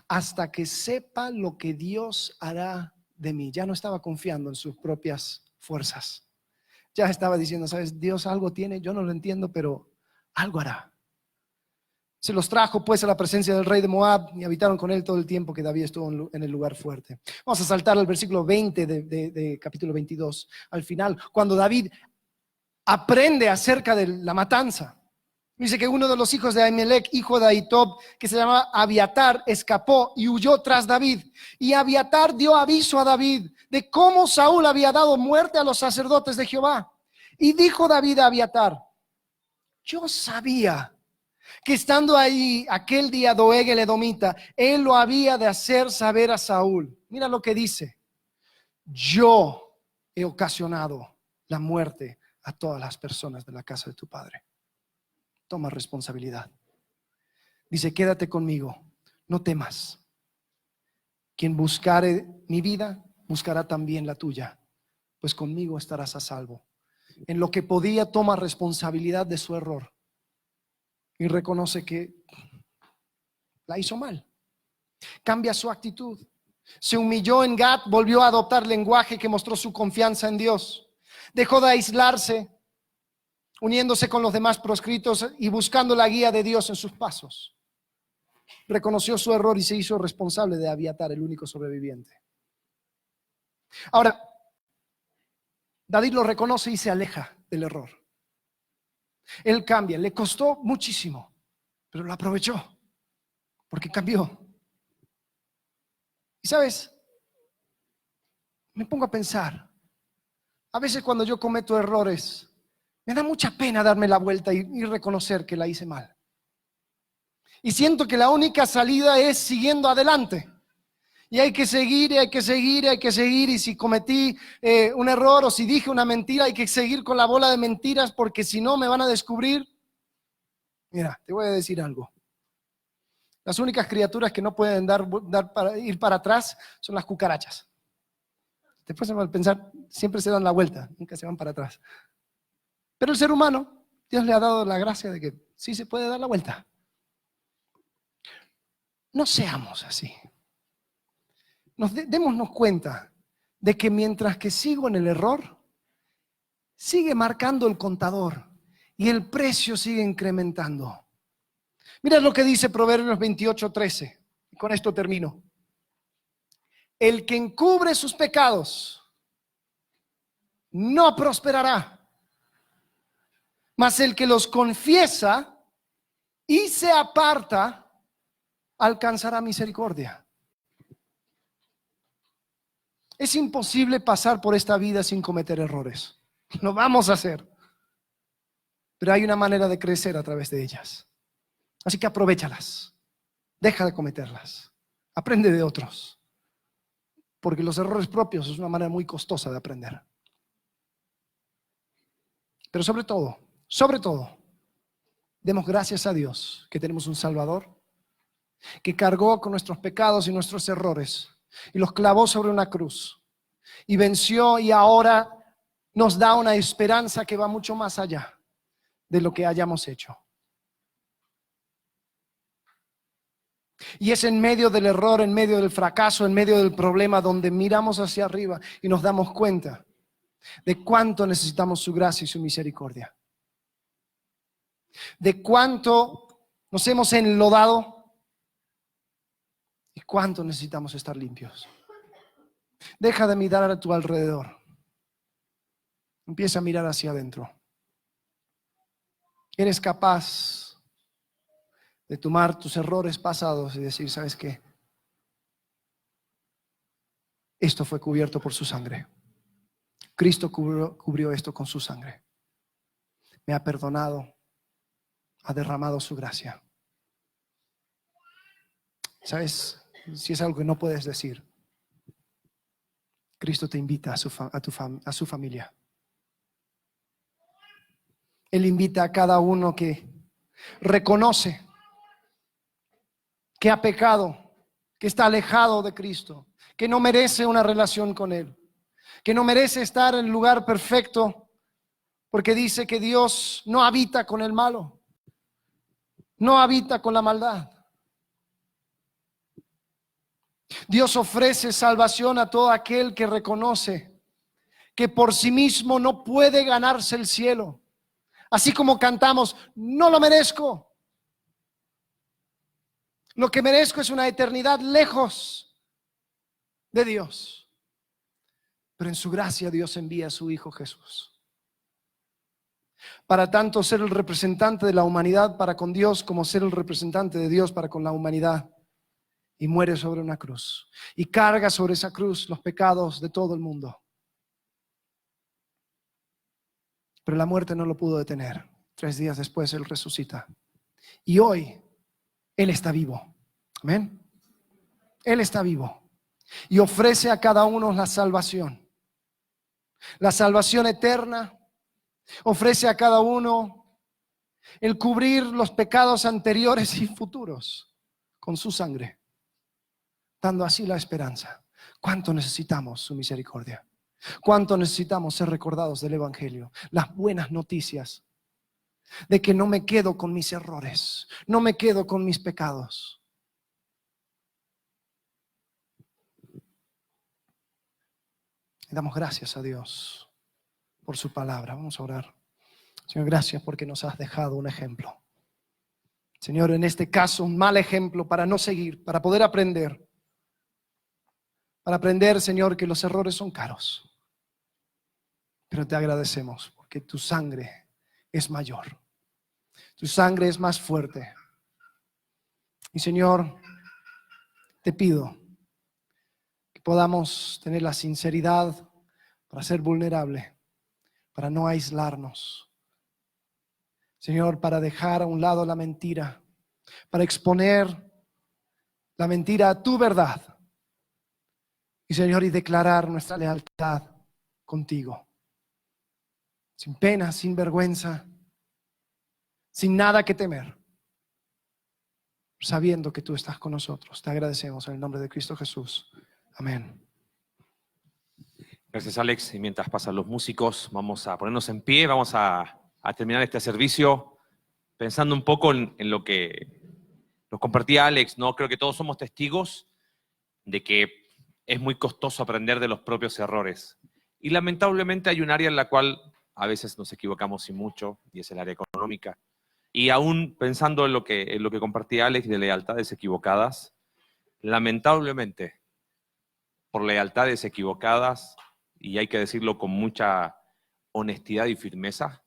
A: hasta que sepa lo que Dios hará de mí. Ya no estaba confiando en sus propias fuerzas. Ya estaba diciendo, sabes, Dios algo tiene, yo no lo entiendo, pero algo hará. Se los trajo pues a la presencia del rey de Moab y habitaron con él todo el tiempo que David estuvo en el lugar fuerte. Vamos a saltar al versículo 20 de capítulo 22, al final, cuando David aprende acerca de la matanza. Dice que uno de los hijos de Ahimelech, hijo de Ahitob, que se llamaba Abiatar, escapó y huyó tras David. Y Abiatar dio aviso a David de cómo Saúl había dado muerte a los sacerdotes de Jehová. Y dijo David a Abiatar, yo sabía que estando ahí aquel día Doeg el edomita, él lo había de hacer saber a Saúl. Mira lo que dice, yo he ocasionado la muerte a todas las personas de la casa de tu padre. Toma responsabilidad. Dice, quédate conmigo, no temas. Quien buscare mi vida, buscará también la tuya, pues conmigo estarás a salvo. En lo que podía, toma responsabilidad de su error y reconoce que la hizo mal. Cambia su actitud. Se humilló en Gat, volvió a adoptar lenguaje que mostró su confianza en Dios. Dejó de aislarse, uniéndose con los demás proscritos y buscando la guía de Dios en sus pasos. Reconoció su error y se hizo responsable de Abiatar, el único sobreviviente. Ahora, David lo reconoce y se aleja del error. Él cambia, le costó muchísimo, pero lo aprovechó, porque cambió. Y sabes, me pongo a pensar, a veces cuando yo cometo errores, me da mucha pena darme la vuelta y reconocer que la hice mal. Y siento que la única salida es siguiendo adelante. Y hay que seguir, y hay que seguir, y hay que seguir. Y si cometí un error o si dije una mentira, hay que seguir con la bola de mentiras, porque si no me van a descubrir. Mira, te voy a decir algo. Las únicas criaturas que no pueden ir para atrás son las cucarachas. Después se van a pensar, siempre se dan la vuelta, nunca se van para atrás. Pero el ser humano, Dios le ha dado la gracia de que sí se puede dar la vuelta. No seamos así. Démonos cuenta de que mientras que sigo en el error, sigue marcando el contador y el precio sigue incrementando. Mira lo que dice Proverbios 28:13. Y con esto termino. El que encubre sus pecados no prosperará, mas el que los confiesa y se aparta alcanzará misericordia. Es imposible pasar por esta vida sin cometer errores. Lo vamos a hacer. Pero hay una manera de crecer a través de ellas. Así que aprovéchalas. Deja de cometerlas. Aprende de otros. Porque los errores propios es una manera muy costosa de aprender. Pero sobre todo, demos gracias a Dios que tenemos un Salvador que cargó con nuestros pecados y nuestros errores y los clavó sobre una cruz y venció, y ahora nos da una esperanza que va mucho más allá de lo que hayamos hecho. Y es en medio del error, en medio del fracaso, en medio del problema, donde miramos hacia arriba y nos damos cuenta de cuánto necesitamos su gracia y su misericordia. De cuánto nos hemos enlodado y cuánto necesitamos estar limpios. Deja de mirar a tu alrededor. Empieza a mirar hacia adentro. Eres capaz de tomar tus errores pasados y decir, ¿sabes qué? Esto fue cubierto por su sangre. Cristo cubrió esto con su sangre. Me ha perdonado, ha derramado su gracia. ¿Sabes? Si es algo que no puedes decir, Cristo te invita a su familia. Él invita a cada uno que reconoce que ha pecado, que está alejado de Cristo, que no merece una relación con Él, que no merece estar en el lugar perfecto, porque dice que Dios no habita con el malo, no habita con la maldad. Dios ofrece salvación a todo aquel que reconoce que por sí mismo no puede ganarse el cielo. Así como cantamos, no lo merezco. Lo que merezco es una eternidad lejos de Dios. Pero en su gracia Dios envía a su Hijo Jesús. Para tanto ser el representante de la humanidad para con Dios, como ser el representante de Dios para con la humanidad. Y muere sobre una cruz. Y carga sobre esa cruz los pecados de todo el mundo. Pero la muerte no lo pudo detener. 3 días después Él resucita. Y hoy Él está vivo. Amén. Él está vivo. Y ofrece a cada uno la salvación. La salvación eterna. Ofrece a cada uno el cubrir los pecados anteriores y futuros con su sangre, dando así la esperanza. ¿Cuánto necesitamos su misericordia? ¿Cuánto necesitamos ser recordados del Evangelio? Las buenas noticias de que no me quedo con mis errores, no me quedo con mis pecados. Y damos gracias a Dios por su palabra. Vamos a orar. Señor, gracias porque nos has dejado un ejemplo. Señor, en este caso un mal ejemplo para no seguir, para poder aprender. Para aprender, Señor, que los errores son caros. Pero te agradecemos porque tu sangre es mayor. Tu sangre es más fuerte. Y Señor, te pido que podamos tener la sinceridad para ser vulnerable, para no aislarnos. Señor, para dejar a un lado la mentira, para exponer la mentira a tu verdad. Y Señor, y declarar nuestra lealtad contigo. Sin pena, sin vergüenza, sin nada que temer. Sabiendo que tú estás con nosotros. Te agradecemos en el nombre de Cristo Jesús. Amén.
B: Gracias, Alex. Y mientras pasan los músicos, vamos a ponernos en pie, vamos a terminar este servicio pensando un poco en lo que nos compartía Alex, ¿no? Creo que todos somos testigos de que es muy costoso aprender de los propios errores. Y lamentablemente hay un área en la cual a veces nos equivocamos y mucho, y es el área económica. Y aún pensando en lo que compartía Alex de lealtades equivocadas, lamentablemente, por lealtades equivocadas, y hay que decirlo con mucha honestidad y firmeza,